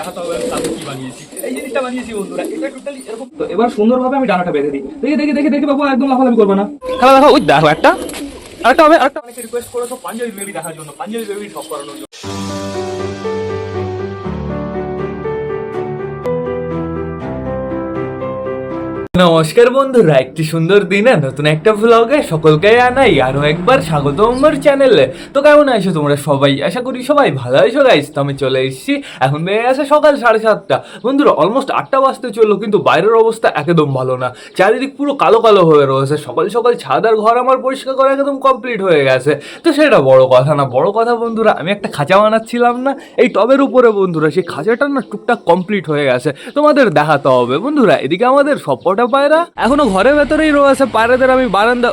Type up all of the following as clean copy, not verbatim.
দেখাতে হবে আমি তারপর কি বানিয়েছি। এই জিনিসটা বানিয়েছি বন্ধুরা, এটা টোটালি এরকম। তো এবার সুন্দরভাবে আমি ডানাটা বেঁধে দিই। দেখি দেখি দেখি দেখি বাবু, একদম লাফালাফি করবে না। খেলা দেখো, ওই দেখো একটা আরেকটা হবে, আরেকটা। অনেকে রিকোয়েস্ট করেছো পাঞ্জাবি বেবি দেখার জন্য, পাঞ্জাবি বেবি সব করানোর জন্য। নমস্কার বন্ধুরা, একটি সুন্দর দিনে নতুন একটা ভ্লগে সকলকে জানাই আরো একবার স্বাগত আমার চ্যানেলে। তো কেমন আছো তোমরা সবাই? আশা করি সবাই ভালো আছো গাইস। তো আমি চলে এসেছি, এখন বেড়ে আছে সকাল 7:30 বন্ধুরা, অলমোস্ট 8টা বাজতে চললো, কিন্তু বাইরের অবস্থা একদম ভালো না। চারিদিক পুরো কালো কালো হয়ে রয়েছে। সকাল সকাল ছাদ আর ঘর আমার পরিষ্কার করা একদম কমপ্লিট হয়ে গেছে। তো সেটা বড় কথা না, বড় কথা বন্ধুরা, আমি একটা খাঁচা বানাচ্ছিলাম না এই টবের উপরে বন্ধুরা, সেই খাঁচাটা না টুকটাক কমপ্লিট হয়ে গেছে, তোমাদের দেখাতে হবে বন্ধুরা। এদিকে আমাদের সবকটা পায়রা এখনো ঘরের ভেতরেই রয়েছে। পায়রাদের আমি বারান্দা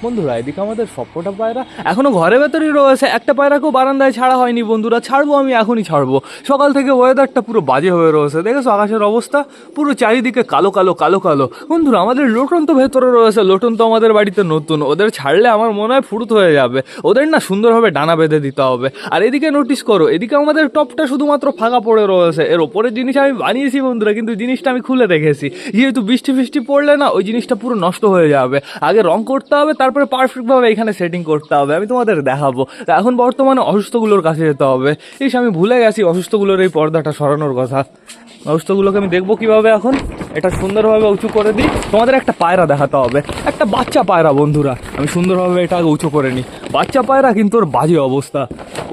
বন্ধুরা, এদিকে আমাদের সবকটা পায়রা এখনো ঘরের ভেতরেই রয়েছে। একটা পায়রাকেও বারান্দায় ছাড়া হয়নি বন্ধুরা, ছাড়বো আমি এখনই ছাড়বো। সকাল থেকে ওয়েদারটা পুরো বাজে হয়ে রয়েছে, দেখেছো আকাশের অবস্থা পুরো চারিদিকে কালো কালো কালো কালো। বন্ধুরা আমাদের লোটন তো ভেতরে রয়েছে, লোটন তো আমাদের বাড়িতে নতুন, ওদের ছাড়লে আমার মনে হয় ফুরুত হয়ে যাবে। ওদের না সুন্দরভাবে ডানা বেঁধে দিতে হবে। আর এদিকে নোটিস করো, এদিকে আমাদের টপটা শুধুমাত্র ফাঁকা পড়ে রয়েছে। এর ওপরের জিনিস আমি বানিয়েছি বন্ধুরা, কিন্তু জিনিসটা আমি খুলে রেখেছি, যেহেতু বৃষ্টি ফিষ্টি পড়লে না ওই জিনিসটা পুরো নষ্ট হয়ে যাবে। আগে রং করতে হবে, তারপরে পারফেক্টভাবে এখানে সেটিং করতে হবে, আমি তোমাদের দেখাবো। তো এখন বর্তমানে অসুস্থগুলোর কাছে যেতে হবে। এই আমি ভুলে গেছি অসুস্থগুলোর এই পর্দাটা সরানোর কথা। অসুস্থগুলোকে আমি দেখবো কিভাবে। এখন এটা সুন্দরভাবে উঁচু করে দিই, তোমাদের একটা পায়রা দেখাতে হবে, একটা বাচ্চা পায়রা বন্ধুরা। আমি সুন্দরভাবে এটা আগে উঁচু করে নিই। বাচ্চা পায়রা কিন্তু ওর বাজে অবস্থা,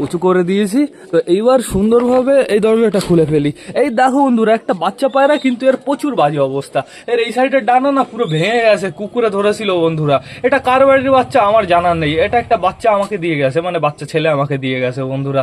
উঁচু করে দিয়েছি। তো এইবার সুন্দরভাবে এই দরজাটা খুলে ফেলি। এই দেখো বন্ধুরা, একটা বাচ্চা পায়রা, কিন্তু এর প্রচুর বাজে অবস্থা। এর এই সাইডের ডানা না পুরো ভেঙে গেছে, কুকুরে ধরেছিল বন্ধুরা। এটা কার বাড়ির বাচ্চা আমার জানার নেই, এটা একটা বাচ্চা আমাকে দিয়ে গেছে, মানে বাচ্চা ছেলে আমাকে দিয়ে গেছে বন্ধুরা।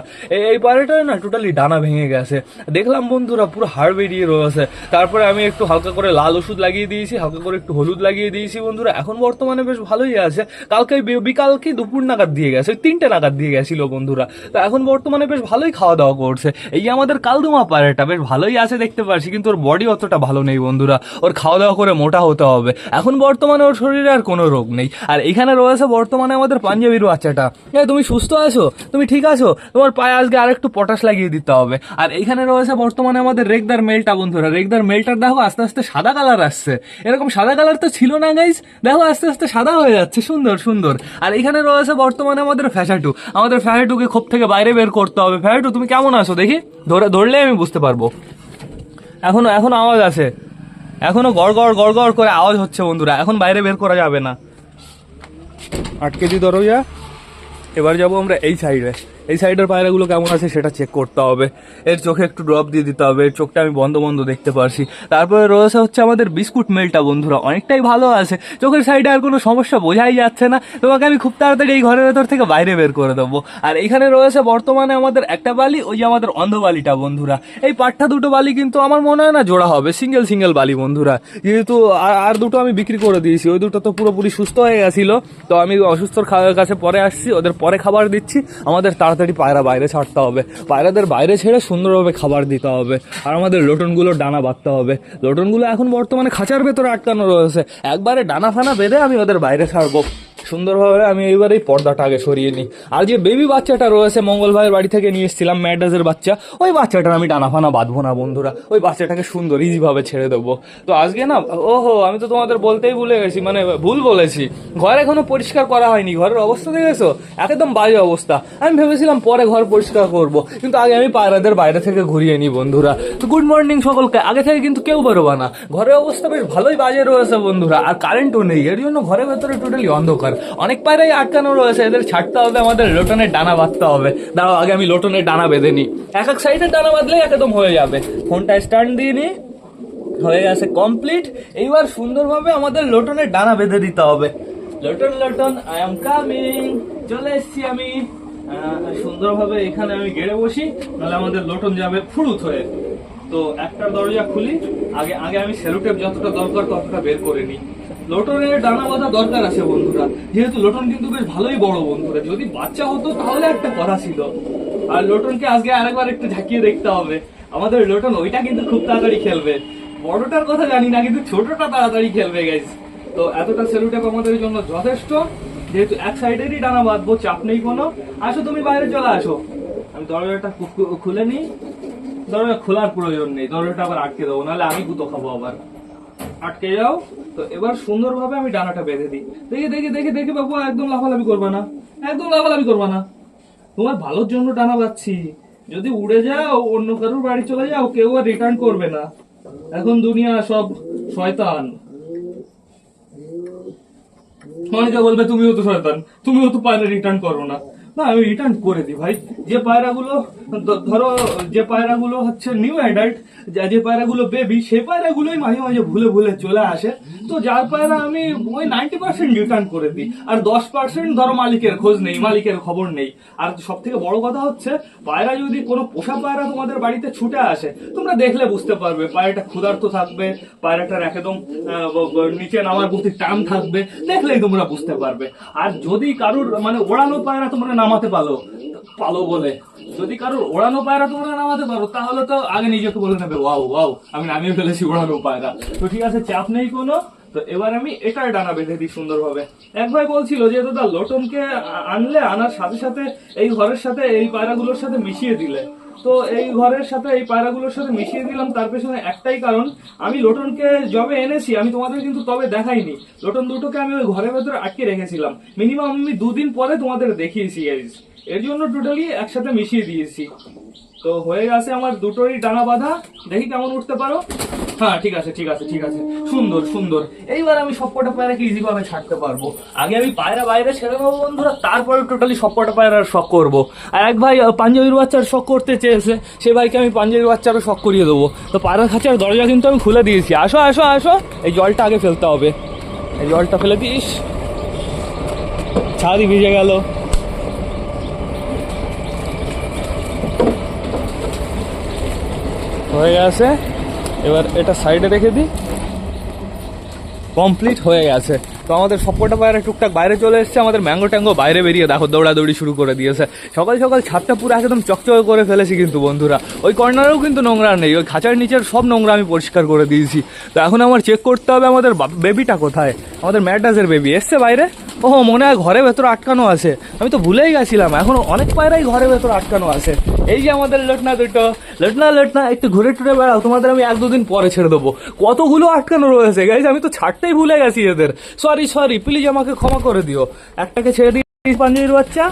এই পায়রাটা না টোটালি ডানা ভেঙে গেছে, দেখলাম বন্ধুরা পুরো হাড় বেরিয়ে রয়েছে। তারপরে আমি একটু হালকা করে লাল ওষুধ লাগিয়ে দিয়েছি, হালকা করে একটু হলুদ লাগিয়ে দিয়েছি বন্ধুরা। এখন বর্তমানে বেশ ভালোই আছে। কালকে বিকালকে দুপুর নাগাদ দিয়ে গেছে, 3টে নাগাদ দিয়ে গেছিল বন্ধুরা। তো এখন বর্তমানে বেশ ভালোই খাওয়া দাওয়া করছে। এই আমাদের কালদুমা পায়রাটা বেশ ভালোই আছে দেখতে পাচ্ছি, কিন্তু ওর বডি অতটা ভালো নেই বন্ধুরা। ওর খাওয়া দাওয়া করে মোটা হতে হবে। এখন বর্তমানে ওর শরীরে আর কোনো রোগ নেই। আর এখানে রয়েছে বর্তমানে আমাদের পাঞ্জাবির বাচ্চাটা। তুমি সুস্থ আছো? তুমি ঠিক আছো? তোমার পায়ে আজকে আর একটু পটাশ লাগিয়ে দিতে হবে। আর এইখানে রয়েছে বর্তমানে আমাদের রেগদার মেলটা বন্ধুরা। রেগদার মেলটার দেখো আস্তে আস্তে সাদা কালার আসছে, এরকম সাদা কালার তো ছিল না গাইস, দেখো আস্তে আস্তে সাদা হয়ে যাচ্ছে, সুন্দর সুন্দর। আর এখানে রয়েছে বর্তমানে আমাদের ফ্যাসাটু। আমাদের ফ্যাসাটুকে খোপ থেকে বাইরে বের করতে হবে। ফ্যাসাটু তুমি কেমন আছো দেখি, ধরলে আমি বুঝতে পারবো। এখনো আওয়াজ আছে, এখনো গড় গড় গড় গড় করে আওয়াজ হচ্ছে বন্ধুরা। এখন বাইরে বের করা যাবে না, আটকে দি দরজা। এবার যাবো আমরা এই সাইডে। এই সাইডের পায়রাগুলো কেমন আছে সেটা চেক করতে হবে। এর চোখে একটু ড্রপ দিয়ে দিতে হবে, এর চোখটা আমি বন্ধ বন্ধ দেখতে পারছি। তারপরে রয়েছে হচ্ছে আমাদের বিস্কুট মেলটা বন্ধুরা, অনেকটাই ভালো আছে। চোখের সাইডে আর কোনো সমস্যা বোঝাই যাচ্ছে না। তোমাকে আমি খুব তাড়াতাড়ি এই ঘরের ভেতর থেকে বাইরে বের করে দেবো। আর এখানে রয়েছে বর্তমানে আমাদের একটা বালি, ওই যে আমাদের অন্ধ বালিটা বন্ধুরা। এই পাট্টা দুটো বালি কিন্তু আমার মনে হয় না জোড়া হবে, সিঙ্গেল সিঙ্গেল বালি বন্ধুরা। যেহেতু আর দুটো আমি বিক্রি করে দিয়েছি, ওই দুটো তো পুরোপুরি সুস্থ হয়ে গেছিলো। তো আমি অসুস্থর কাছে পরে আসছি, ওদের পরে খাবার দিচ্ছি। আমাদের তাড়াতাড়ি পায়রা বাইরে ছাড়তে হবে, পায়রাদের বাইরে ছেড়ে সুন্দরভাবে খাবার দিতে হবে। আর আমাদের লোটনগুলোর ডানা বাঁধতে হবে। লোটনগুলো এখন বর্তমানে খাঁচার ভেতরে আটকানো রয়েছে, একবারে ডানা ফানা বেঁধে আমি ওদের বাইরে ছাড়বো সুন্দরভাবে। আমি এইবার এই পর্দাটা আগে সরিয়ে নিই। আর যে বেবি বাচ্চাটা রয়েছে মঙ্গল ভাইয়ের বাড়ি থেকে নিয়ে এসেছিলাম, ম্যাডাসের বাচ্চা, ওই বাচ্চাটার আমি ডানা ফানা বাঁধবো না বন্ধুরা, ওই বাচ্চাটাকে সুন্দর ইজিভাবে ছেড়ে দেবো। তো আজকে না, ওহো আমি তো তোমাদের বলতেই ভুলে গেছি, মানে ভুল বলেছি, ঘর এখনো পরিষ্কার করা হয়নি। ঘরের অবস্থা দেখেছো, একদম বাজে অবস্থা। আমি ভেবেছিলাম পরে ঘর পরিষ্কার করব, কিন্তু আগে আমি পায়রাদের বাইরে থেকে ঘুরিয়ে নিই বন্ধুরা। তো গুড মর্নিং সকলকে। আগে থেকে কিন্তু কেউ বেরোবা না, ঘরের অবস্থা বেশ ভালোই বাজে রয়েছে বন্ধুরা। আর কারেন্টও নেই, এর জন্য ঘরের ভেতরে টোটালি অন্ধকার। অনেক পায়রাই আটকানো রয়েছে, এদের ছাড়তে হবে, আমাদের লোটনের ডানা বাঁধতে হবে। দাঁড়াও আগে আমি লোটনের ডানা বেঁধে নিই। এক সাইডের ডানা বাঁধলেই একদম হয়ে যাবে। ফোনটা স্ট্যান্ড দিয়ে নিই, হয়ে গেছে কমপ্লিট। এইবার সুন্দরভাবে আমাদের লোটনের ডানা বেঁধে দিতে হবে। Lotion lotion I am coming, চলে এসছি আমি। সুন্দরভাবে এখানে আমি গেড়ে বসি, নাহলে আমাদের লোটন যাবে ফুরুত হয়ে। তো একটা দরজা খুলি, আগে আমি সেলুটেপ যতটা দরকার ততটা বের করে নিই। লোটনের ডানা বাঁধা দরকার আছে বন্ধুরা, যেহেতু লোটন কিন্তু বেশ ভালোই বড় বন্ধুরা। যদি বাচ্চা হতো তাহলে একটা কথা ছিল। আর লোটনকে আজকে আরেকবার একটু ঝাঁকিয়ে দেখতে হবে। আমাদের লোটন ওইটা কিন্তু খুব তাড়াতাড়ি খেলবে, বড়টার কথা জানি না, কিন্তু ছোটটা তাড়াতাড়ি খেলবে গাইস। তো এতটা সেলুটেপ আমাদের জন্য যথেষ্ট, যেহেতু এক সাইডেরই ডানা বাঁধবো, চাপ নেই কোনো। আসো তুমি বাইরে চলে আসো, আমি দরজাটা খুলে নিই। দরজা খোলার প্রয়োজন নেই, দরজাটা আবার আটকে দেবো, নাহলে আমি গুতো খাবো আবার। আটকে যাও। তো এবার সুন্দরভাবে আমি ডানাটা বেঁধে দিই। দেখি দেখি দেখি দেখি বাবু, একদম লাফালাফি করবা না, একদম লাফালাফি করবা না, তোমার ভালোর জন্য ডানা বাঁধছি। যদি উড়ে যাও, অন্য কারোর বাড়ি চলে যাও, কেউ আর রিটার্ন করবে না। এখন দুনিয়া সব শয়তান। অনেকে বলবে তুমিও তো শয়তান, তুমিও তো পায়রা রিটার্ন করো না। না, আমি রিটার্ন করে দিই ভাই। যে পায়রাগুলো ধরো, যে পায়রাগুলো হচ্ছে নিউ অ্যাডাল্ট, যে পায়রাগুলো বেবি, সেই পায়রাগুলোই মাঝে মাঝে ভুলে ভুলে চলে আসে। তো যার পায়রা আমি ওই 90% রিটার্ন করে দিই, আর 10% ধরো মালিকের খোঁজ নেই, মালিকের খবর নেই। আর সব থেকে বড় কথা হচ্ছে, পায়রা যদি কোনো পোষা পায়রা তোমাদের বাড়িতে ছুটে আসে, তোমরা দেখলে বুঝতে পারবে পায়রাটা ক্ষুধার্ত থাকবে, পায়রাটার একদম নিচে নামার প্রতি টান থাকবে, দেখলেই তোমরা বুঝতে পারবে। আর যদি কারুর মানে ওড়ানো পায়রা তোমরা নামাতে পালো বলে, যদি কারোর ওড়ানো পায়রা তোমরা নামাতে পারো, তাহলে তো আগে নিজেকে বলে নেবে ওয়াও ওয়াও, আমি নামিয়ে ফেলেছি ওড়ানো পায়রা। তো ঠিক আছে, চাপ নেই কোনো। তো এবার আমি এটার ডানা বেঁধে দিই সুন্দরভাবে। এক ভাই বলছিল যে দাদা লোটনকে আনলে, আনার সাথে সাথে এই ঘরের সাথে এই পায়রাগুলোর সাথে মিশিয়ে দিলে। তো এই ঘরের সাথে এই পায়রাগুলোর সাথে মিশিয়ে দিলাম, তার পেছনে একটাই কারণ, আমি লোটনকে যবে এনেছি, আমি তোমাদের কিন্তু তবে দেখাইনি, লোটন দুটোকে আমি ওই ঘরের ভেতরে আটকে রেখেছিলাম। মিনিমাম আমি 2 দিন পরে তোমাদের দেখিয়েছি গাইস, এর জন্য টোটালি একসাথে মিশিয়ে দিয়েছি। তো হয়ে গেছে আমার দুটোরই ডানা বাঁধা। দেখি কেমন উঠতে পারো। হ্যাঁ, ঠিক আছে ঠিক আছে ঠিক আছে, সুন্দর সুন্দর। এইবার আমি সবকটা পায়রাকে ইজি ভাবে ছাড়তে পারবো। আগে আমি পায়রা বাইরে ছেড়ে দেবো বন্ধুরা, তারপরে টোটালি সবকটা পায়রার শখ করবো। আর এক ভাই পাঞ্জাবির বাচ্চার শখ করতে চেয়েছে, সে ভাইকে আমি পাঞ্জাবির বাচ্চারও শখ করিয়ে দেবো। তো পায়রা খাঁচার দরজা কিন্তু আমি খুলে দিয়েছি। আসো আসো আসো, এই জলটা আগে ফেলতে হবে, এই জলটা ফেলে দিস। ছাদই ভিজে গেল। হয়ে গেছে, এবার এটা সাইডে রেখে দিই। কমপ্লিট হয়ে গেছে। তো আমাদের সবকটা পায়রা টুকটাক বাইরে চলে এসেছে। আমাদের ম্যাঙ্গো ট্যাঙ্গো বাইরে বেরিয়ে দেখো দৌড়াদৌড়ি শুরু করে দিয়েছে। সকাল সকাল ছাদটা পুরো একদম চকচকে করে ফেলেছি কিন্তু বন্ধুরা। ওই কর্নারেও কিন্তু নোংরা নেই, ওই খাঁচার নিচের সব নোংরা আমি পরিষ্কার করে দিয়েছি। তো এখন আমার চেক করতে হবে আমাদের বেবিটা কোথায়। আমাদের ম্যাডাসের বেবি এসছে বাইরে। ওহো, মনে হয় ঘরের ভেতর আটকানো আছে, আমি তো ভুলেই গেছিলাম। এখন অনেক পায়রাই ঘরের ভেতর আটকানো আছে। এই যে আমাদের লোটনা দুটো, লোটনা লোটনা একটু ঘুরে টুরে বেড়াও, তোমাদের আমি 1-2 দিন পরে ছেড়ে দেবো। কতগুলো আটকানো রয়েছে গাইজ, আমি তো ছাড়তেই ভুলে গেছি এদের। সরি সরি, প্লিজ আমাকে ক্ষমা করে দিও। একটাকে ছেড়ে দিই পাঞ্জাবির বাচ্চা,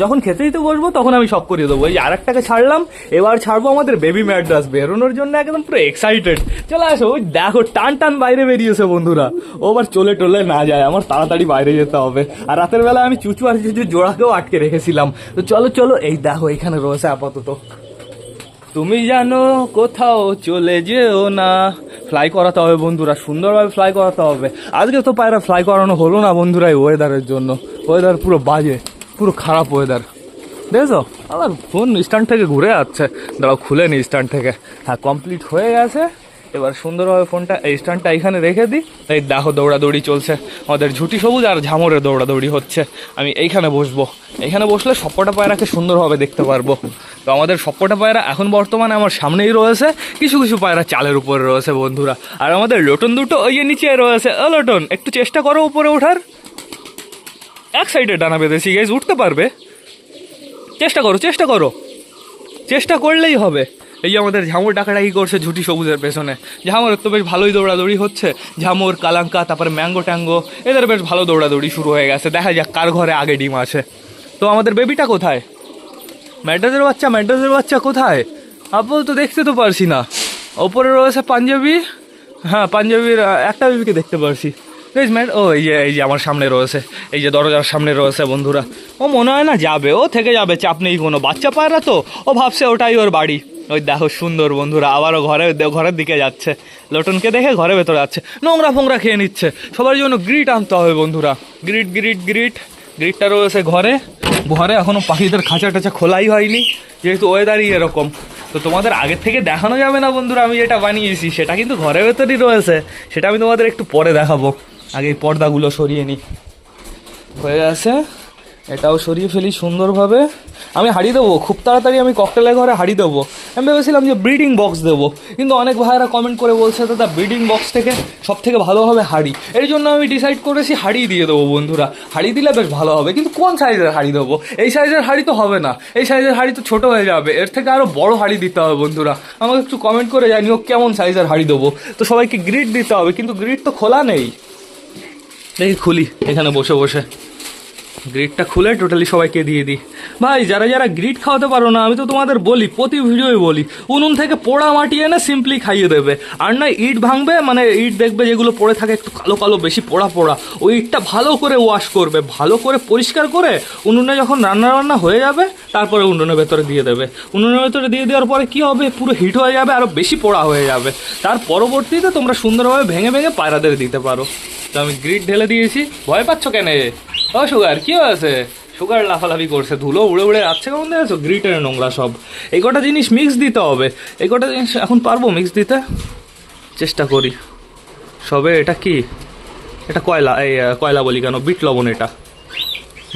যখন খেতে দিতে বসবো তখন আমি সব করিয়ে দেবো। এই আরেকটাকে ছাড়লাম, এবার ছাড়বো আমাদের বেবি ম্যাড্রাস। বেরোনোর জন্য একদম পুরো এক্সাইটেড। চলে আসো, ওই দেখো টান টান বাইরে বেরিয়েছে বন্ধুরা। ও আবার চলে টোলে না যায়, আমার তাড়াতাড়ি বাইরে যেতে হবে। আর রাতের বেলা আমি চুচু আর চুচু জোড়াকেও আটকে রেখেছিলাম। তো চলো চলো, এই দেখো এখানে রয়েছে আপাতত। তুমি জানো কোথাও চলে যেও না। ফ্লাই করাতে হবে বন্ধুরা, সুন্দরভাবে ফ্লাই করাতে হবে। আজকে তো পায়রা ফ্লাই করানো হলো না বন্ধুরা, এই ওয়েদারের জন্য। ওয়েদার পুরো বাজে, পুরো খারাপ ওয়েদার। দেখছো আমার ফোন স্ট্যান্ড থেকে ঘুরে যাচ্ছে, দাঁড়াও খুলে নি স্ট্যান্ড থেকে। হ্যাঁ, কমপ্লিট হয়ে গেছে। এবার সুন্দরভাবে ফোনটা এই স্ট্যান্ডটা এখানে রেখে দিই। এই দেখো দৌড়াদৌড়ি চলছে, আমাদের ঝুটি সবুজ আর ঝামরের দৌড়াদৌড়ি হচ্ছে। আমি এইখানে বসবো, এইখানে বসলে সবকটা পায়রাকে সুন্দরভাবে দেখতে পারবো। তো আমাদের সবকটা পায়রা এখন বর্তমানে আমার সামনেই রয়েছে, কিছু কিছু পায়রা চালের উপরে রয়েছে বন্ধুরা। আর আমাদের লোটন দুটো ওই যে নিচে রয়েছে। ও লোটন, একটু চেষ্টা করো উপরে ওঠার। এক সাইডে ডানা বেঁধেছি গাইজ, উঠতে পারবে। চেষ্টা করো চেষ্টা করো, চেষ্টা করলেই হবে। এই যে আমাদের ঝামর ডাকাডাকি করছে ঝুটি সবুজের পেছনে। ঝামরের তো বেশ ভালোই দৌড়াদৌড়ি হচ্ছে। ঝামর, কালাঙ্কা, তারপরে ম্যাঙ্গো ট্যাঙ্গো, এদের বেশ ভালো দৌড়াদৌড়ি শুরু হয়ে গেছে। দেখা যাক কার ঘরে আগে ডিম আছে। তো আমাদের বেবিটা কোথায়? ম্যাড্রাসের বাচ্চা, ম্যাড্রাসের বাচ্চা কোথায়? আপাতত দেখতে তো পারছি না। ওপরে রয়েছে পাঞ্জাবি। হ্যাঁ, পাঞ্জাবির একটা বেবিকে দেখতে পারছি। ও এই যে আমার সামনে রয়েছে, এই যে দরজার সামনে রয়েছে বন্ধুরা। ও মনে হয় না যাবে, ও থেকে যাবে, চাপ নেই কোনো। বাচ্চা পায়রা তো, ও ভাবছে ওটাই ওর বাড়ি। ওই দেখো সুন্দর বন্ধুরা, আবারও ঘরের দিকে যাচ্ছে। লোটনকে দেখে ঘরের ভেতরে যাচ্ছে, নোংরা ফোংরা খেয়ে নিচ্ছে। সবার জন্য গ্রিট আনতে হবে বন্ধুরা, গ্রিট গ্রিট গ্রিট। গ্রিটটা রয়েছে ঘরে। ঘরে এখনো পাখিদের খাঁচা টাচা খোলাই হয়নি, যেহেতু ওয়েদারই এরকম। তো তোমাদের আগের থেকে দেখানো যাবে না বন্ধুরা, আমি যেটা বানিয়েছি সেটা কিন্তু ঘরের ভেতরই রয়েছে। সেটা আমি তোমাদের একটু পরে দেখাবো। আগে এই পর্দাগুলো সরিয়ে নিই। হয়ে গেছে, এটাও সরিয়ে ফেলি সুন্দরভাবে। আমি হাঁড়ি দেবো খুব তাড়াতাড়ি, আমি ককটেলের ঘরে হাঁড়ি দেবো। আমি ভেবেছিলাম যে ব্রিডিং বক্স দেবো, কিন্তু অনেক ভাইয়েরা কমেন্ট করে বলছে দাদা ব্রিডিং বক্স থেকে সব থেকে ভালো হবে হাঁড়ি। এই জন্য আমি ডিসাইড করেছি হাঁড়ি দিয়ে দেবো বন্ধুরা, হাঁড়ি দিলে বেশ ভালো হবে। কিন্তু কোন সাইজের হাঁড়ি দেবো? এই সাইজের হাঁড়ি তো হবে না, এই সাইজের হাঁড়ি তো ছোটো হয়ে যাবে, এর থেকে আরও বড় হাঁড়ি দিতে হবে বন্ধুরা। আমাকে একটু কমেন্ট করে জানিও কেমন সাইজের হাঁড়ি দেবো। তো সবাইকে গ্রিড দিতে হবে, কিন্তু গ্রিড তো খোলা নেই। দেখি খুলি এখানে বসে বসে, গ্রিডটা খুলে টোটালি সবাইকে দিয়ে দিই। ভাই যারা যারা গ্রিড খাওয়াতে পারো না, আমি তো তোমাদের বলি, প্রতি ভিডিওই বলি, উনুন থেকে পোড়া মাটি এনে সিম্পলি খাইয়ে দেবে। আর নয় ইট ভাঙবে, মানে ইট দেখবে যেগুলো পড়ে থাকে একটু কালো কালো বেশি পোড়া পোড়া, ওই ইটটা ভালো করে ওয়াশ করবে, ভালো করে পরিষ্কার করে উনুনে যখন রান্না বান্না হয়ে যাবে তারপরে উনুনের ভেতরে দিয়ে দেবে। উনুনের ভেতরে দিয়ে দেওয়ার পরে কী হবে, পুরো হিট হয়ে যাবে, আরও বেশি পোড়া হয়ে যাবে। তার পরবর্তীতে তোমরা সুন্দরভাবে ভেঙে ভেঙে পায়রাদের দিতে পারো। তো আমি গ্রিড ঢেলে দিয়েছি। ভয় পাচ্ছ কেন? ও সুগার কী হয়েছে? সুগার লাফালাফি করছে, ধুলো উড়ে উড়ে যাচ্ছে, কেমন দেখেছো? গ্রিটের নোংরা সব। এই কটা জিনিস মিক্স দিতে হবে, এই কটা জিনিস এখন পারবো মিক্স দিতে, চেষ্টা করি। সবে এটা কি, এটা কয়লা, এই কয়লা বলি কেন, বিট লবণ। এটা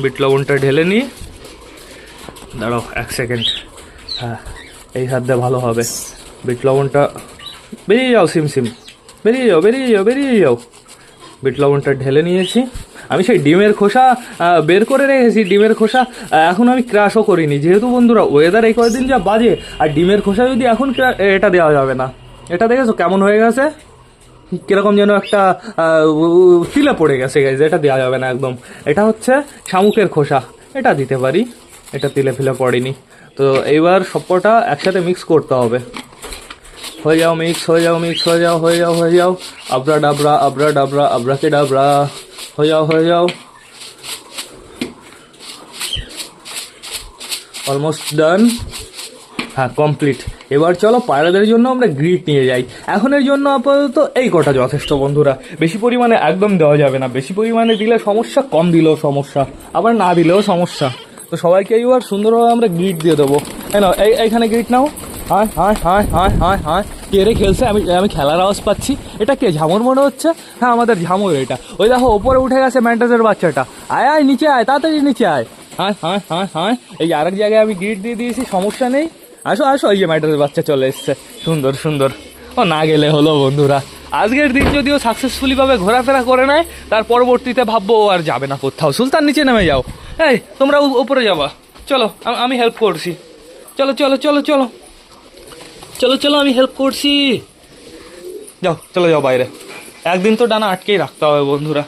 বিট লবণটা ঢেলে নিই, দাঁড়াও 1 সেকেন্ড। হ্যাঁ এই হাত দিয়ে ভালো হবে। বিট লবণটা বেরিয়ে যাও, সিম সিম বেরিয়ে যাও, বেরিয়ে যাও, বেরিয়ে যাও। বিট লবণটা ঢেলে নিয়েছি। আমি সেই ডিমের খোসা বের করে রেখেছি, ডিমের খোসা এখন আমি ক্রাশও করিনি, যেহেতু বন্ধুরা ওয়েদার এই কয়েকদিন যা বাজে। আর ডিমের খোসা যদি এখন এটা দেওয়া যাবে না। এটা দেখেছো কেমন হয়ে গেছে, কীরকম যেন একটা তিলে পড়ে গেছে গাইজ, এটা দেওয়া যাবে না একদম। এটা হচ্ছে শামুকের খোসা, এটা দিতে পারি, এটা তিলে ফিলে পড়েনি। তো এইবার সবকটা একসাথে মিক্স করতে হবে। হয়ে যাও মিক্স, হয়ে যাও মিক্স, হয়ে যাও, হয়ে যাও, হয়ে যাও, আবরা ডাবরা, আবরা ডাবরা, আবরাকে ডাবরা, হয়ে যাও, হয়ে যাও। Almost done. হ্যাঁ কমপ্লিট। এবার চলো পায়রাদের জন্য আমরা গ্রিড নিয়ে যাই। এখনের জন্য আপাতত এই কটা যথেষ্ট বন্ধুরা, বেশি পরিমাণে একদম দেওয়া যাবে না। বেশি পরিমাণে দিলে সমস্যা, কম দিলেও সমস্যা, আবার না দিলেও সমস্যা। তো সবাইকে এইবার সুন্দরভাবে আমরা গ্রিড দিয়ে দেবো। এইখানে গ্রিড নাও। হায় হায় হায় হায় হায় হায়, কে রে খেলছে? আমি খেলার আওয়াজ পাচ্ছি। এটা কে, ঝামর মনে হচ্ছে? হ্যাঁ আমাদের ঝামর এটা। ওই দেখো ওপরে উঠে গেছে ম্যান্টাসের বাচ্চাটা। আয় আয় নিচে আয়, তাড়াতাড়ি নিচে আয়। হায় হায় হায় হায়, এই আরেক জায়গায় আমি গ্রিড দিয়ে দিয়েছি, সমস্যা নেই। আসো আসো, এই যে ম্যান্টাসের বাচ্চা চলে এসছে, সুন্দর সুন্দর। ও না গেলে হলো বন্ধুরা। আজকের দিন যদিও সাকসেসফুলি ভাবে ঘোরাফেরা করে নেয়, তার পরবর্তীতে ভাববো ও আর যাবে না কোথাও। সুলতান নিচে নেমে যাও, এই তোমরা উপরে যাবা, চলো আমি হেল্প করছি। চলো চলো চলো চলো চলো চলো, আমি হেল্প করছি। যাও চলো যাও বাইরে। একদিন তো ডানা আটকেই রাখতে হবে বন্ধুরা,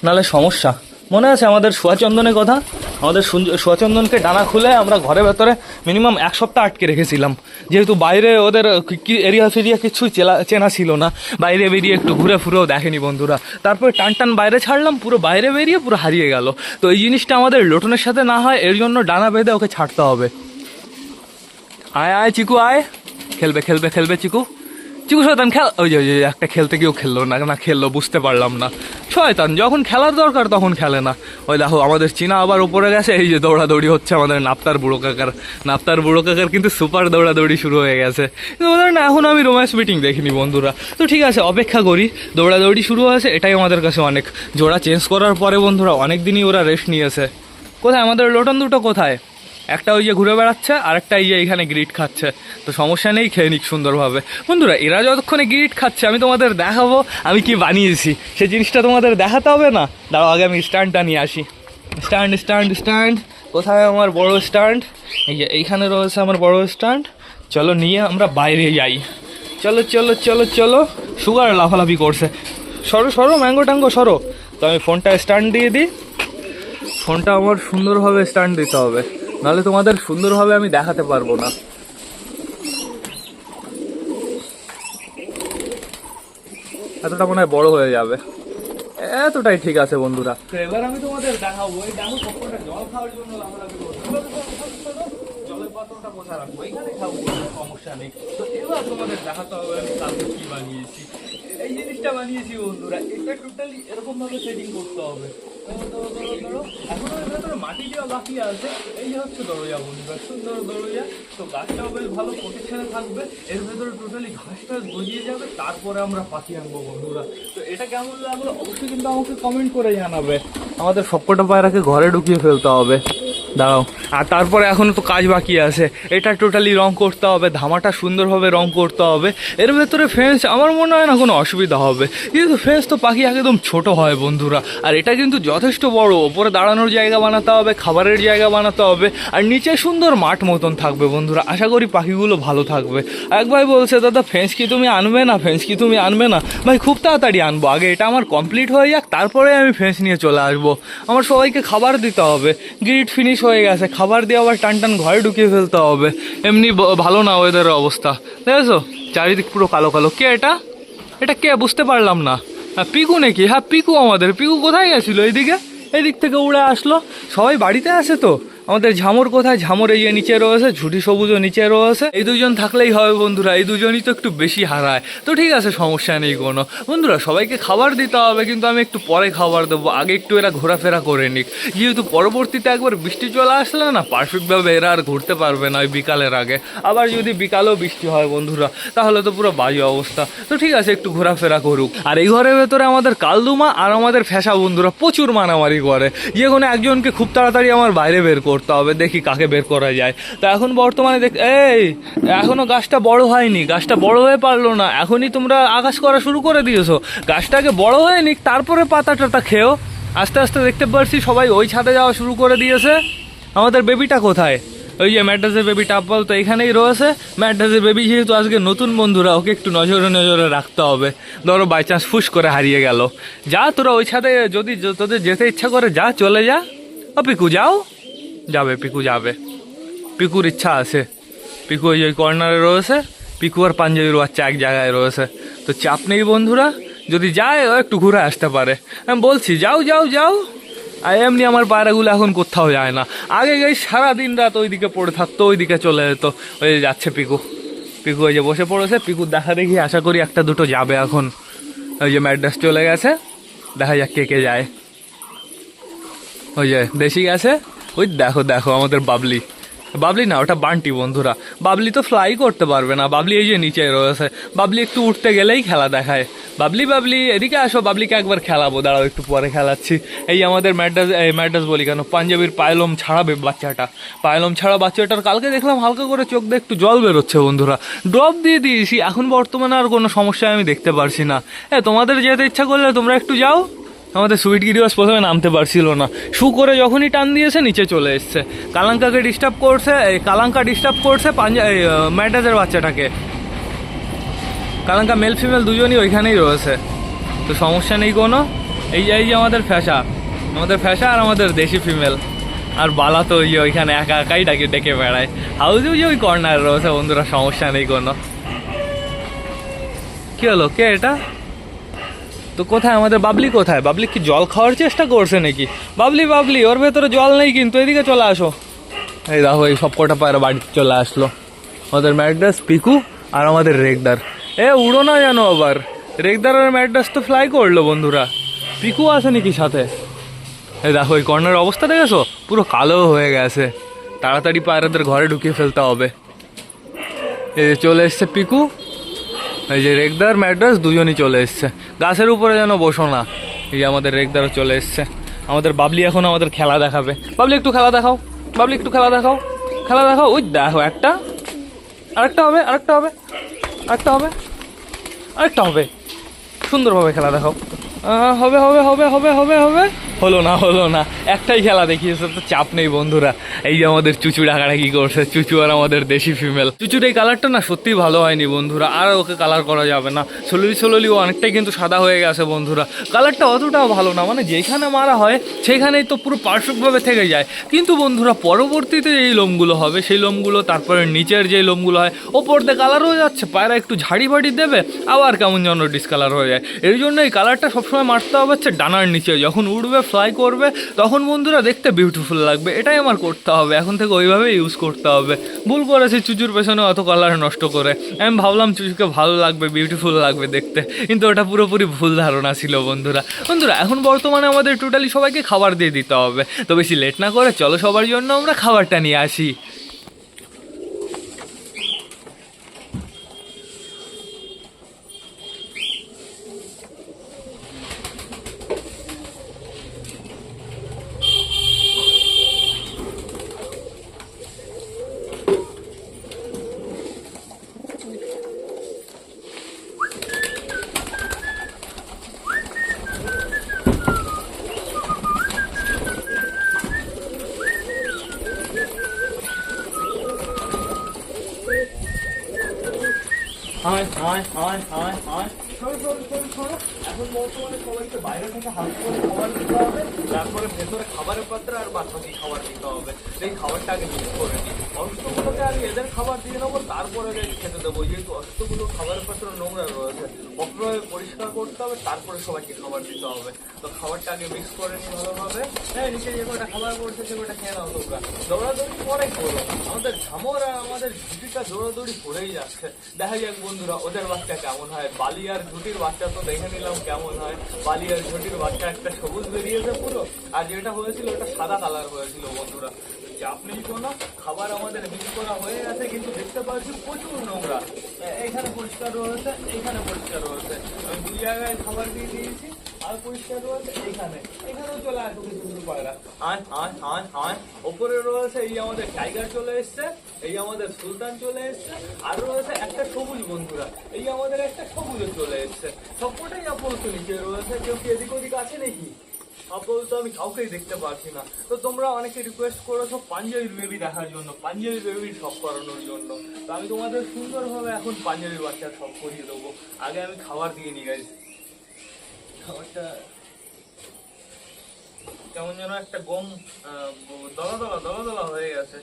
নাহলে সমস্যা। মনে আছে আমাদের সোয়াচন্দনের কথা? আমাদের সোয়াচন্দনকে ডানা খুলে আমরা ঘরের ভেতরে মিনিমাম 1 সপ্তাহ আটকে রেখেছিলাম, যেহেতু বাইরে ওদের এরিয়া ফেরিয়া কিছুই চেনা ছিল না। বাইরে বেরিয়ে একটু ঘুরে ফুরেও দেখেনি বন্ধুরা। তারপরে টান টান বাইরে ছাড়লাম, পুরো বাইরে বেরিয়ে পুরো হারিয়ে গেল। তো এই জিনিসটা আমাদের লোটনের সাথে না হয়, এর জন্য ডানা বেঁধে ওকে ছাড়তে হবে। আয় আয় চিকু আয়, খেলবে খেলবে খেলবে চিকু। চিকু শয়তান খেল। ওই যে একটা খেলতে গিয়েও খেললো না, না খেললো বুঝতে পারলাম না। শয়তান যখন খেলার দরকার তখন খেলে না। ওই দেখো আমাদের চীনা আবার উপরে গেছে, এই যে দৌড়াদৌড়ি হচ্ছে আমাদের নাপ্তার বুড়ো কাকার। নাপ্তার বুড়ো কাকার কিন্তু সুপার দৌড়াদৌড়ি শুরু হয়ে গেছে। কিন্তু ওদের না এখন আমি রোম্যান্স মিটিং দেখিনি বন্ধুরা। তো ঠিক আছে, অপেক্ষা করি। দৌড়াদৌড়ি শুরু হয়েছে, এটাই আমাদের কাছে অনেক। জোড়া চেঞ্জ করার পরে বন্ধুরা অনেক দিনই ওরা রেস্ট নিয়েছে। কোথায় আমাদের লোটন দুটো কোথায়? একটা ওই যে ঘুরে বেড়াচ্ছে, আর একটা এই যে এইখানে গ্রিড খাচ্ছে। তো সমস্যা নেই, খেয়ে নিক সুন্দরভাবে বন্ধুরা। এরা যতক্ষণে গ্রিড খাচ্ছে আমি তোমাদের দেখাবো আমি কি বানিয়েছি, সেই জিনিসটা তোমাদের দেখাতে হবে না? দাঁড়াও আগে আমি স্ট্যান্ডটা নিয়ে আসি। স্ট্যান্ড স্ট্যান্ড স্ট্যান্ড, কোথায় আমার বড় স্ট্যান্ড? এই যে এইখানে রয়েছে আমার বড় স্ট্যান্ড। চলো নিয়ে আমরা বাইরে যাই। চলো চলো চলো চলো। সুগার লাফালাফি করছে, সরো সরো ম্যাঙ্গো ট্যাঙ্গো সরো। তো আমি ফোনটা স্ট্যান্ড দিয়ে দিই। ফোনটা আমার সুন্দরভাবে স্ট্যান্ড দিতে হবে, নাহলে তোমাদের সুন্দরভাবে আমি দেখাতে পারবো না। এতটা মনে হয় বড় হয়ে যাবে, এতটাই ঠিক আছে বন্ধুরা। তো এবার আমি তোমাদের দেখাবো, এই দেখো সবকটা জল খাওয়ার জন্য লাফালাফি করছে। জলের পাত্রটা কোথায় রাখবো? এখানে খাবো, সমস্যা নেই। তো এবার তোমাদের দেখাতে হবে আমি কালকে কি বানিয়েছি। এই জিনিসটা বানিয়েছি বন্ধুরা, এটা টোটালি এরকম ভাবে সেটিং করতে হবে। এখনো এর ভেতরে মাটি দেওয়া বাকি আছে। এই যে হচ্ছে দরজা বন্ধুরা, সুন্দর দরজা। তো গাছটাও বেশ ভালো প্রোটেকশনে থাকবে, এর ভেতরে টোটালি ঘাসটা গজিয়ে যাবে, তারপরে আমরা পাখি আনবো বন্ধুরা। তো এটা কেমন লাগলো অবশ্যই কিন্তু আমাকে কমেন্ট করে জানাবে। আমাদের সবকটা পায়রাকে ঘরে ঢুকিয়ে ফেলতে হবে। দাঁড়াও, আর তারপরে এখনো তো কাজ বাকি আছে। এটা টোটালি রং করতে হবে, ধামাটা সুন্দরভাবে রং করতে হবে। এর ভেতরে ফেন্স আমার মনে হয় না কোনো অসুবিধা হবে, কিন্তু ফেন্স তো পাখি একদম ছোট হয় বন্ধুরা। আর এটা কিন্তু যথেষ্ট বড়, ওপরে দাঁড়ানোর জায়গা বানাতে হবে, খাবারের জায়গা বানাতে হবে, আর নিচে সুন্দর মাঠ মতন থাকবে বন্ধুরা। আশা করি পাখিগুলো ভালো থাকবে। এক ভাই বলছে, দাদা ফেন্স কি তুমি আনবে না, ফেন্স কি তুমি আনবে না? ভাই খুব তাড়াতাড়ি আনবো, আগে এটা আমার কমপ্লিট হয়ে যাক, তারপরে আমি ফেন্স নিয়ে চলে আসবো। আমার সবাইকে খাবার দিতে হবে, গ্রিড ফিনিশ হয়ে গেছে, খাবার দিয়ে আবার টান টান ঘরে ঢুকিয়ে ফেলতে হবে। এমনি ভালো না ওয়েদারের অবস্থা, দেখেছো চারিদিক পুরো কালো কালো। কে এটা? এটা কে বুঝতে পারলাম না। হ্যাঁ পিকু নাকি? হ্যাঁ পিকু আমাদের। পিকু কোথায় গেছিলো? এইদিকে, এদিক থেকে উড়ে আসলো। সবাই বাড়িতে আছে তো? আমাদের ঝামর কোথায়? ঝামর এই যে নিচে রয়েছে, ঝুটি সবুজও নিচে রয়েছে। এই দুজন থাকলেই হবে বন্ধুরা, এই দুজনই তো একটু বেশি হারায়। তো ঠিক আছে, সমস্যা নেই কোনো। বন্ধুরা সবাইকে খাবার দিতে হবে, কিন্তু আমি একটু পরে খাবার দেবো, আগে একটু এরা ঘোরাফেরা করে নিক। যেহেতু পরবর্তীতে একবার বৃষ্টি চলে আসলে না, পারফেক্টভাবে এরা আর ঘুরতে পারবে না ওই বিকালের আগে। আবার যদি বিকালেও বৃষ্টি হয় বন্ধুরা, তাহলে তো পুরো বাজে অবস্থা। তো ঠিক আছে, একটু ঘোরাফেরা করুক। আর এই ঘরের ভেতরে আমাদের কালদুমা আর আমাদের ফ্যাসা বন্ধুরা প্রচুর মারামারি করে। যে কোনো একজনকে খুব তাড়াতাড়ি আমার বাইরে বের করতে হবে, দেখি কাকে বের করা যায়। তো এখন বর্তমানে এই এখনো গাছটা বড় হয়নি, গাছটা বড় হয়ে পারলো না, এখনই তোমরা আকাশ করা শুরু করে দিয়েছো। গাছটাকে বড় হয়ে নিক, তারপরে পাতা টাতা খেও। আস্তে আস্তে দেখতে পারছি সবাই ওই ছাদে যাওয়া শুরু করে দিয়েছে। আমাদের বেবিটা কোথায়? ওই যে ম্যাড্রাসের বেবিটা আপাতত তো এখানেই রয়েছে। ম্যাড্রাসের বেবি যেহেতু আজকে নতুন বন্ধুরা, ওকে একটু নজরে নজরে রাখতে হবে। ধরো বাই চান্স ফুস করে হারিয়ে গেল, যা তোরা ওই ছাদে যদি তোদের যেতে ইচ্ছা করে যা, চলে যা। ও পিকু যাও, যাবে পিকু যাবে, পিকুর ইচ্ছা আছে। পিকু ওই কর্নারে রয়েছে, পিকু আর পাঞ্জাবির বাচ্চা এক জায়গায় রয়েছে। তো চাপ নেই বন্ধুরা, যদি যায় ও একটু ঘুরে আসতে পারে। আমি বলছি যাও যাও যাও। আর এমনি আমার পায়রাগুলো এখন কোথাও যায় না। আগে গিয়ে সারাদিন রাত ওইদিকে পড়ে থাকতো, ওইদিকে চলে যেত। ওই যে যাচ্ছে পিকু, পিকু ওই যে বসে পড়েছে। পিকুর দেখা দেখি আশা করি একটা দুটো যাবে এখন। ওই যে ম্যাড্রাস চলে গেছে, দেখা যাক কে কে যায়। ওই যে দেশি গেছে, ওই দেখো দেখো আমাদের বাবলি। বাবলি না, ওটা বান্টি বন্ধুরা। বাবলি তো ফ্লাই করতে পারবে না, বাবলি এই যে নিচে রয়েছে। বাবলি একটু উঠতে গেলেই খেলা দেখায়। বাবলি বাবলি এদিকে আসো, বাবলিকে একবার খেলাবো, দাঁড়াও একটু পরে খেলাচ্ছি। এই আমাদের ম্যাড্রাস বলি কেন, পাঞ্জাবির পায়লম ছাড়াবে বাচ্চাটা। পায়লম ছাড়া বাচ্চাটার কালকে দেখলাম হালকা করে চোখ দিয়ে একটু জল বেরোচ্ছে বন্ধুরা। ড্রপ দিয়ে দিয়েছি, এখন বর্তমানে আর কোনো সমস্যা আমি দেখতে পারছি না। তোমাদের যেতে ইচ্ছা করলে তোমরা একটু যাও। আমাদের সুইট গিরিবাস প্রথমে নামতে পারছিল না, শু করে যখনই টান দিয়েছে নিচে চলে এসছে। কালাঙ্কাকে ডিস্টার্ব করছে, কালাঙ্কা ডিস্টার্ব করছে ম্যাড্রাসের বাচ্চাটাকে। কালাঙ্কা মেল ফিমেল দুজনই ওইখানেই রয়েছে, তো সমস্যা নেই কোনো। এই যে আমাদের ফ্যাশা আর আমাদের দেশি ফিমেল। আর বালা তো ওইখানে একা একাই ডেকে বেড়ায়। হাউজেও যে ওই কর্নারে রয়েছে বন্ধুরা, সমস্যা নেই কোনো। কি হলো, কে এটা? তো কোথায় আমাদের বাবলি? কোথায় বাবলি? কি জল খাওয়ার চেষ্টা করছে নাকি? বাবলি বাবলি, ওর ভেতরে জল নেই কিন্তু, এদিকে চলে আসো। এই দেখো এই সব কটা পায়রা বাড়িতে চলে আসলো। আমাদের ম্যাড্রাস, পিকু আর আমাদের রেগদার। উড়ো না জানো আবার। রেগদার আর ম্যাড্রাস তো ফ্লাই করলো বন্ধুরা, পিকু আছে নাকি সাথে? এই দেখো এই কর্নারের অবস্থা দেখেছো, পুরো কালো হয়ে গেছে। তাড়াতাড়ি পায়রাদের ঘরে ঢুকিয়ে ফেলতে হবে। এই যে চলে এসছে পিকু, এই যে রেগদার ম্যাড্রাস দুজনই চলে এসছে। গাছের উপরে যেন বসো না। এই যে আমাদের রেগদারও চলে এসছে। আমাদের বাবলি এখন আমাদের খেলা দেখাবে। বাবলি একটু খেলা দেখাও, বাবলি একটু খেলা দেখাও, খেলা দেখাও। ওই দেখো একটা, আরেকটা হবে, আরেকটা হবে, আরেকটা হবে, আরেকটা হবে। সুন্দরভাবে খেলা দেখাও। হবে হবে হবে হবে হবে হবে। হলো না, একটাই খেলা দেখিয়েছে, তো চাপ নেই বন্ধুরা। এই যে আমাদের চুচু ডাকাডাকি করছে, চুচু আর আমাদের দেশি ফিমেল। চুচুর এই কালারটা না সত্যিই ভালো হয়নি বন্ধুরা, আর ওকে কালার করা যাবে না। সোললি ও অনেকটাই কিন্তু সাদা হয়ে গেছে বন্ধুরা। কালারটা অতটাও ভালো না, মানে যেখানে মারা হয় সেখানেই তো পুরো পারফেক্টভাবে থেকে যায়। কিন্তু বন্ধুরা পরবর্তীতে যেই লোমগুলো হবে সেই লোমগুলো, তারপরে নিচের যে লোমগুলো হয় ওপর দিয়ে কালার হয়ে যাচ্ছে। পায়রা একটু ঝাড়ি ফাড়ি দেবে, আবার কেমন যেন ডিসকালার হয়ে যায়। এই জন্য এই কালারটা সবসময় মারতে হবে হচ্ছে ডানার নিচে। যখন উড়বে ফ্লাই করবে তখন বন্ধুরা দেখতে বিউটিফুল লাগবে, এটাই আমার করতে হবে। এখন থেকে ওইভাবে ইউজ করতে হবে। ভুল করেছি চুচুর পেছনে অত কালার নষ্ট করে। আমি ভাবলাম চুচুকে ভালো লাগবে, বিউটিফুল লাগবে দেখতে, কিন্তু ওটা পুরোপুরি ভুল ধারণা ছিল বন্ধুরা। এখন বর্তমানে আমাদের টোটালি সবাইকে খাবার দিয়ে দিতে হবে। তো বেশি লেট না করে চলো সবার জন্য আমরা খাবারটা নিয়ে আসি। আয় আয় আয় আয় আয়, শোনো শোনো শোনো শোনো, এখন বর্তমানে সবাইকে বাইরে থেকে হালকা করে খাবার দিতে হবে, তারপরে ভেতরে খাবারের পাত্রে আর বাদ বাকি খাবার দিতে হবে। এই খাবারটা আগে মিক্স করে নিই, অসুস্থগুলোকে আগে এদের খাবার দিয়ে নেবো, তারপরে খেতে দেবো। যেহেতু অসুস্থগুলো খাবারের পাত্র নোংরা রয়েছে, অপরে পরিষ্কার করতে হবে, তারপরে সবাইকে খাবার দিতে হবে। তো খাবারটা আগে মিক্স করে নিই ভালোভাবে। হ্যাঁ, নিচে যে কটা খাবার পড়ছে সে কটা খেয়ে নাও তোমরা। দৌড়াদৌড়ি পরে করো, আমাদের ঝামরা আমাদের ঝুটিটা দৌড়াদৌড়ি করেই যাচ্ছে। দেখা যাক বন্ধুরা ওদের বাচ্চা কেমন হয়। বালি আর ঝুটির বাচ্চা তো দেখে নিলাম কেমন হয়। বালি আর ঝুটির বাচ্চা একটা সবুজ বেরিয়েছে পুরো, আর যেটা হয়েছিল ওটা সাদা কালার হয়েছিল বন্ধুরা। চাপ নেই কোনো, খাবার আমাদের মিক্স করা হয়ে গেছে, কিন্তু দেখতে পাচ্ছি প্রচুর নোংরা। এইখানে পরিষ্কার রয়েছে, এইখানে পরিষ্কার রয়েছে। আমি দুই জায়গায় খাবার দিয়ে দিয়েছি, আর পরিষ্কার রয়েছে এইখানে, এখানেও চলে আসো কিছু কিছু পায়রা। আয় আয় আয় আয়, ওপরে রয়েছে এই আমাদের টাইগার চলে এসছে, এই আমাদের সুলতান চলে এসছে, আর রয়েছে একটা সবুজ বন্ধুরা, এই আমাদের একটা সবুজ চলে এসছে। সবকটাই আপাতত নিচে রয়েছে, কেউ কি এদিক ওদিক আছে নাকি? আপাতত আমি কাউকেই দেখতে পাচ্ছি না। তো তোমরা অনেকে রিকোয়েস্ট করেছো পাঞ্জাবি বেবি দেখার জন্য, পাঞ্জাবি বেবির শখ করানোর জন্য। তো আমি তোমাদের সুন্দরভাবে এখন পাঞ্জাবি বাচ্চার শখ করিয়ে দেবো। আগে আমি খাবার দিয়ে নিই গাইস। খাবারটা কেমন যেন একটা গম দলা দলা দলা দলা হয়ে গেছে।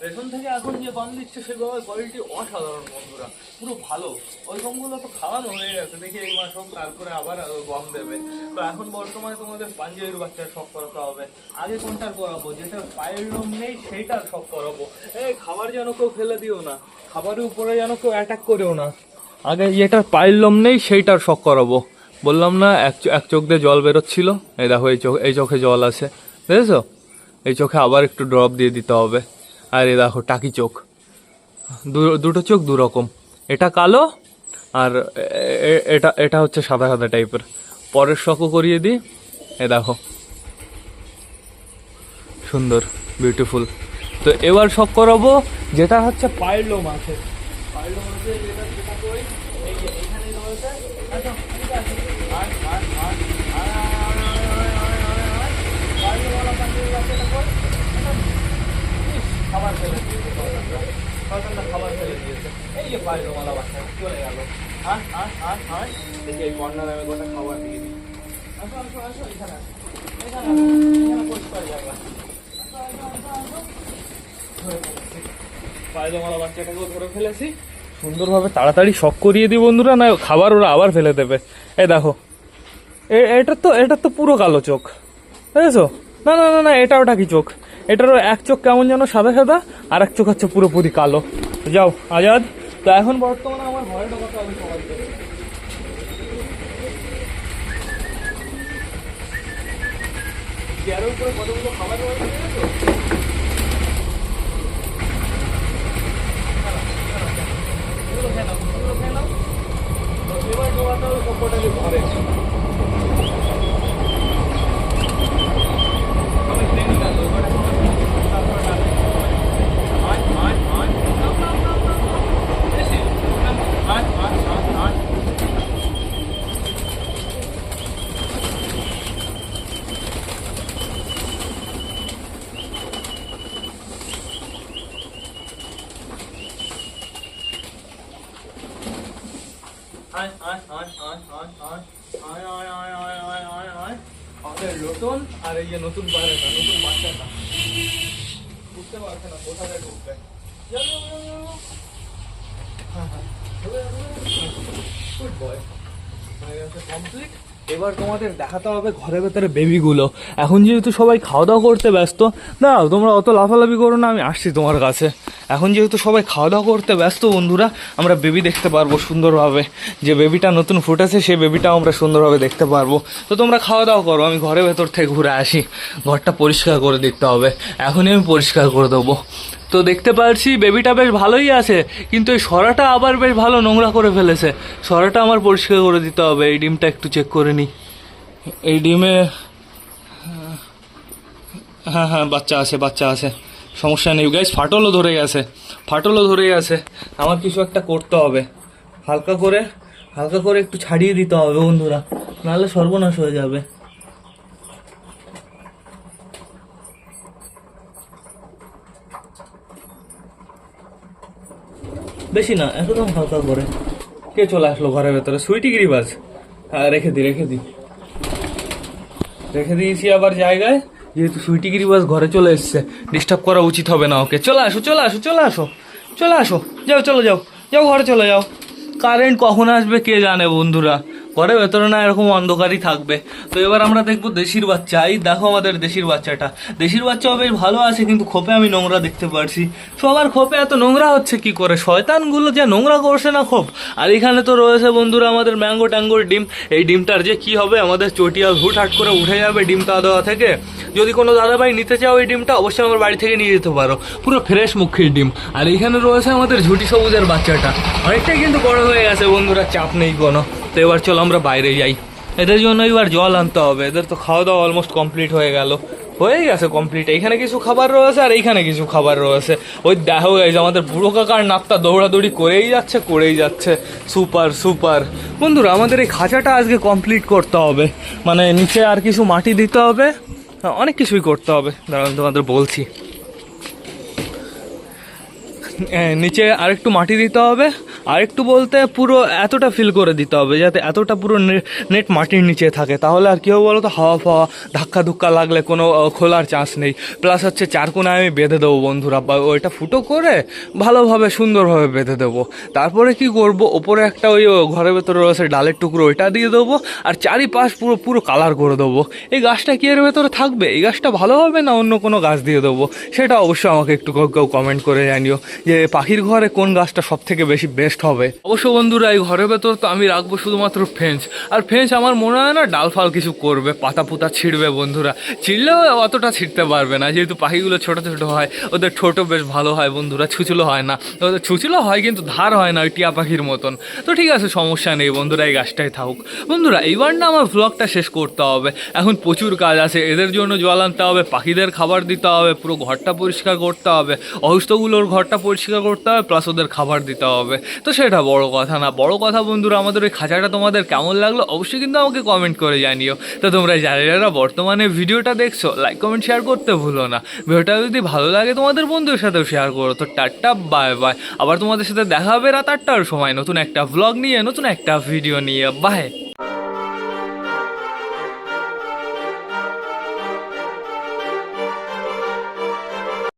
রেশন থেকে এখন যে গম দিচ্ছে সে গমের কোয়ালিটি অসাধারণ বন্ধুরা, পুরো ভালো। ওই গমগুলো তো খাওয়ানো হয়ে গেছে, দেখি এই মাস হোক তারপরে আবার গম দেবে। তো এখন বর্তমানে তোমাদের পাঞ্জাবির বাচ্চার শখ করাতে হবে। আগে কোনটার করাবো, যেটা পায়ের লোম নেই সেইটার শখ করাবো। এই খাবার যেন কেউ ফেলে দিও না, খাবারের উপরে যেন কেউ অ্যাটাক করেও না। আগে যেটার পায়ের লোম নেই সেইটার শখ করাবো। বললাম না এক চোখ দিয়ে জল বেরোচ্ছিল, এই দেখো এই চোখে জল আছে, দেখেছো? এই চোখে আবার একটু ড্রপ দিয়ে দিতে হবে। আর এই দেখো টাকি চোখ, দুটো চোখ দু রকম, এটা কালো আর এটা এটা হচ্ছে সাদা সাদা টাইপের। পরের শখও করিয়ে দিই, এ দেখো সুন্দর বিউটিফুল। তো এবার শখ করাবো যেটা হচ্ছে পায়ের লোম আছে, পায়ের লোম আছে যেটা যেটা করি এই যে এইখানে রয়েছে। আচ্ছা ঠিক আছে, আয় আয় আয় আয় পায়েরওয়ালা পাঞ্জাবি বাচ্চাটা কর। খাবার ফেলে দিয়েছে সরকারটা, খাবার ফেলে দিয়েছে। এই যে পায়েরওয়ালা বাচ্চা চলে গেল। আয় আয় আয় আয়, দেখি এই কর্নারে আমি গোটা খাবার দিয়ে দিই। আসো আসো আসো, এখানে এখানে এখানে পরিষ্কার জায়গা। পায়জামালা বাচ্চাটাকেও ধরে ফেলেছি সুন্দরভাবে, তাড়াতাড়ি শখ করিয়ে দিই বন্ধুরা, না খাবার ওরা আবার ফেলে দেবে। এই দেখো এটা তো পুরো কালো চোখ, বুঝেছো? না না না না, এটা ওটা কি চোখ, এটারও এক চোখ কেমন যেন সাদা সাদা, আর এক চোখ হচ্ছে পুরোপুরি কালো। যাও আজাদ। তো এখন বর্তমানে আমার ঘরে ঢোকাতে হবে সবাইকে। চেয়ারের উপরে কতগুলো খাবার রয়েছে দেখেছো? এবার ঢোকাতে হবে সবকটাকে ঘরে। আমাদের নতুন আর এই যে নতুন বাচ্চাটা, নতুন বাচ্চাটা বুঝতে পারছে না কোথায় ঢুকবে। গুড বয়, হয়ে গেছে কমপ্লিট। এবার তোমাদের দেখাতে হবে ঘরের ভেতরে বেবিগুলো। এখন যেহেতু সবাই খাওয়া দাওয়া করতে ব্যস্ত, দাঁড়াও তোমরা অত লাফালাফি করো না, আমি আসছি তোমার কাছে। এখন যেহেতু সবাই খাওয়া দাওয়া করতে ব্যস্ত বন্ধুরা, আমরা বেবি দেখতে পারবো সুন্দরভাবে। যে বেবিটা নতুন ফুটেছে সেই বেবিটাও আমরা সুন্দরভাবে দেখতে পারবো। তো তোমরা খাওয়া দাওয়া করো, আমি ঘরের ভেতর থেকে ঘুরে আসি। ঘরটা পরিষ্কার করে দিতে হবে, এখনই আমি পরিষ্কার করে দেবো। তো দেখতে পাচ্ছি বেবিটা বেশ ভালোই আছে, কিন্তু এই সরাটা আবার বেশ ভালো নোংরা করে ফেলেছে। সরাটা আমার পরিষ্কার করে দিতে হবে। এই ডিমটা একটু চেক করে নিই। এই ডিমে হ্যাঁ হ্যাঁ বাচ্চা আছে, বাচ্চা আছে, সমস্যা নেই গাইস। ফাটলও ধরে গেছে, ফাটলও ধরে গেছে। আমার কিছু একটা করতে হবে, হালকা করে একটু ছাড়িয়ে দিতে হবে বন্ধুরা, নাহলে সর্বনাশ হয়ে যাবে। বেশি না, একদম হালকা করে। কে চলে আসলো ঘরের ভেতরে? সুইটি গিরিবাজ। হ্যাঁ, রেখে দিয়েছি আবার জায়গায়, যেহেতু সুইটি গিরিবাজ ঘরে চলে এসছে, ডিস্টার্ব করা উচিত হবে না ওকে। চলে আসো, যাও ঘরে চলে যাও। কারেন্ট কখন আসবে কে জানে বন্ধুরা, ঘরের ভেতরে না এরকম অন্ধকারই থাকবে। তো এবার আমরা দেখবো দেশির বাচ্চা। এই দেখো আমাদের দেশির বাচ্চাটা। দেশির বাচ্চাও বেশ ভালো আছে, কিন্তু খোপে আমি নোংরা দেখতে পারছি। সবার খোপে এত নোংরা হচ্ছে কি করে? শয়তানগুলো যে নোংরা করছে না খোপ। আর এখানে তো রয়েছে বন্ধুরা আমাদের ম্যাঙ্গো ট্যাঙ্গোর ডিম। এই ডিমটার যে কি হবে, আমাদের চটিয়াল হুটহাট করে উঠে যাবে ডিমটা দেওয়া থেকে। যদি কোনো দাদাভাই নিতে চাও এই ডিমটা, অবশ্যই আমার বাড়ি থেকে নিয়ে যেতে পারো, পুরো ফ্রেশ মুখির ডিম। আর এইখানে রয়েছে আমাদের ঝুটি সবুজের বাচ্চাটা, অনেকটাই কিন্তু বড় হয়ে গেছে বন্ধুরা, চাপ নেই কোনো। তো এবার চলো আমরা বাইরে যাই, এদের জন্য এবার জল আনতে হবে। এদের তো খাওয়া দাওয়া অলমোস্ট কমপ্লিট হয়ে গেছে কমপ্লিট। এইখানে কিছু খাবার রয়েছে আর এইখানে কিছু খাবার রয়েছে। ওই দেখো গাইস, আমাদের বুড়ো কাকার নাকটা দৌড়াদৌড়ি করেই যাচ্ছে। সুপার বন্ধুরা, আমাদের এই খাঁচাটা আজকে কমপ্লিট করতে হবে। মানে নিচে আর কিছু মাটি দিতে হবে, অনেক কিছুই করতে হবে। দাঁড়ান তোমাদের বলছি। নিচে আরেকটু মাটি দিতে হবে, আরেকটু বলতে পুরো এতটা ফিল করে দিতে হবে যাতে এতটা পুরো নেট মাটির নিচে থাকে। তাহলে আর কী হবে বলো তো, হাওয়া ফাওয়া ধাক্কা লাগলে কোনো খোলার চান্স নেই। প্লাস হচ্ছে চারকোনায় আমি বেঁধে দেবো বন্ধুরা, বা ওইটা ফুটো করে ভালোভাবে সুন্দরভাবে বেঁধে দেবো। তারপরে কি করব, ওপরে একটা ওই ঘরের ভেতরে রয়েছে ডালের টুকরো, ওইটা দিয়ে দেবো। আর চারিপাশ পুরো কালার করে দেবো। এই গাছটা কি এর ভেতরে থাকবে? এই গাছটা ভালো হবে না অন্য কোনো গাছ দিয়ে দেবো? সেটা অবশ্যই আমাকে একটু কেউ কমেন্ট করে জানিও যে পাখির ঘরে কোন গাছটা সব থেকে বেশি বেস্ট হবে। অবশ্য বন্ধুরা, এই ঘরের ভেতর তো আমি রাখবো শুধুমাত্র ফেঞ্চ। আর ফেঞ্চ আমার মনে হয় না ডাল ফাল কিছু করবে, পাতা পুতা ছিঁড়বে বন্ধুরা। ছিঁড়লেও অতটা ছিঁড়তে পারবে না, যেহেতু পাখিগুলো ছোট হয়। ওদের ঠোঁটও বেশ ভালো হয় বন্ধুরা, ছুচুলো হয় না। ওদের ছুচুলো হয় কিন্তু ধার হয় না ওই টিয়া পাখির মতন। তো ঠিক আছে, সমস্যা নেই বন্ধুরা, এই গাছটাই থাকুক। বন্ধুরা, এইবার না আমার ভ্লগটা শেষ করতে হবে। এখন প্রচুর কাজ আছে, এদের জন্য জল আনতে হবে, পাখিদের খাবার দিতে হবে, পুরো ঘরটা পরিষ্কার করতে হবে, অসুস্থগুলোর ঘরটা পরিষ্কার করতে হবে, প্লাস ওদের খাবার দিতে হবে। তো সেটা বড় কথা না। বড় কথা বন্ধুরা, আমাদের ওই খাঁচাটা তোমাদের কেমন লাগলো অবশ্যই কিন্তু আমাকে কমেন্ট করে জানিও। তো তোমরা যারা বর্তমানে ভিডিওটা দেখছো, লাইক কমেন্ট শেয়ার করতে ভুলো না। ভিডিওটা যদি ভালো লাগে তোমাদের বন্ধুদের সাথেও শেয়ার করো। তো টাটা, বাই বাই। আবার তোমাদের সাথে দেখা হবে রাত 8টার সময় নতুন একটা ভ্লগ নিয়ে, নতুন একটা ভিডিও নিয়ে। বাই।